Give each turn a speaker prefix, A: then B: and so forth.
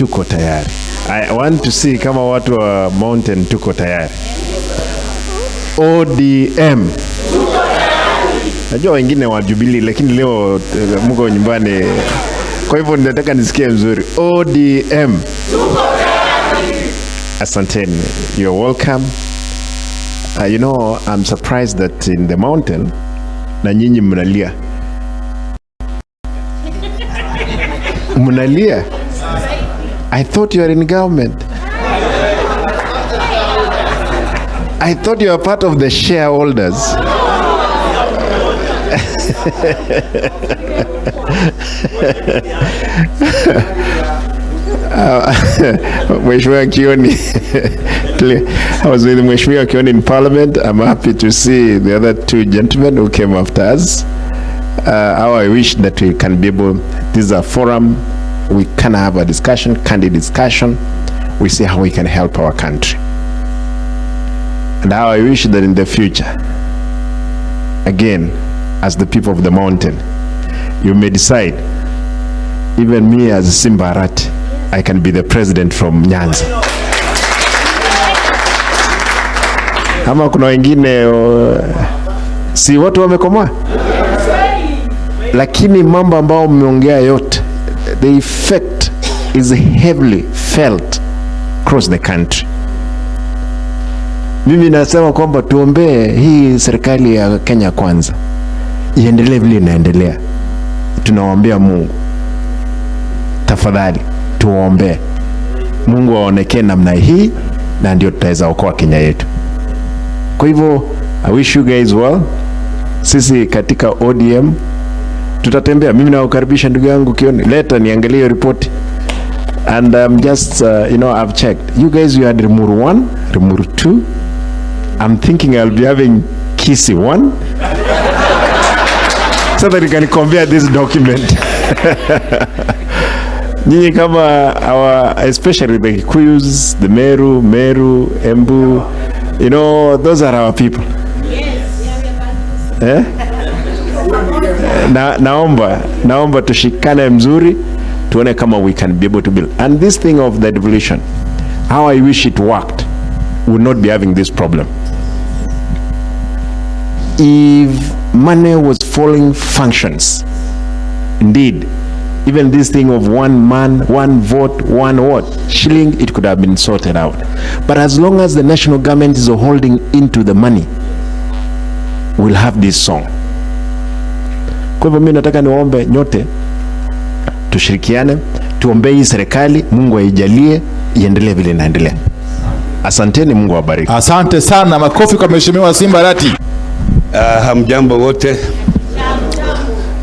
A: tuko tayari. I want to see kama watu wa Mountain tuko tayari. ODM. Najua wengine wa Jubilee lakini leo mko nyumbani. Kwa hivyo nataka nisikie vizuri. ODM. Asanteni. You're welcome. You know, I'm surprised that in the Mountain na nyinyi mnalia. Mnalia? I thought you are in government. I thought you are part of the shareholders. Mheshimiwa Kioni. I was with Mheshimiwa Kioni in Parliament. I'm happy to see the other two gentlemen who came after us. How I wish that we can be able, this is a forum, we can have a discussion, candid discussion. We see how we can help our country. And how I wish that in the future, again, as the people of the Mountain, you may decide, even me as Simba Arati, I can be the president from Nyanza. Ama kuna wengine si watu wamekomaa, lakini mambo ambao mmeongea yote, the effect is heavily felt across the country. Mimi nasema kwamba tuombee hii serikali ya Kenya Kwanza iendelee vile inaendelea. Tunaombea Mungu, tafadhali tuombe Mungu aonekane namna hii, na ndio tutaweza okoa Kenya yetu. Kwa hivyo I wish you guys well. Sisi katika ODM tutatembea. Mimi nawakaribisha ndugu yangu Kioni, leta niangalie report. And just you know, I've checked. You guys, you had Rimuru 1, Rimuru 2. I'm thinking I'll be having Kisii 1 so that you can compare this document. Nyinyi kama our, especially the Kikuyus, the Meru, Embu, you know, those are our people. Yes. Naomba tushikane mzuri, tuone kama we can be able to build. And this thing of the devolution, how I wish it worked, we would not be having this problem. If money was following functions, indeed, even this thing of one man, one vote, one shilling, it could have been sorted out. But as long as the national government is holding into the money, we'll have this song. Kwa hivyo mimi nataka niwaombe nyote tushirikiane, tuombee hii serikali, Mungu aijalie iendelee vile inaendelea. Asanteni, Mungu awabariki.
B: Asante sana, makofi kwa Mheshimiwa Simba Arati.
C: Hamjambo wote.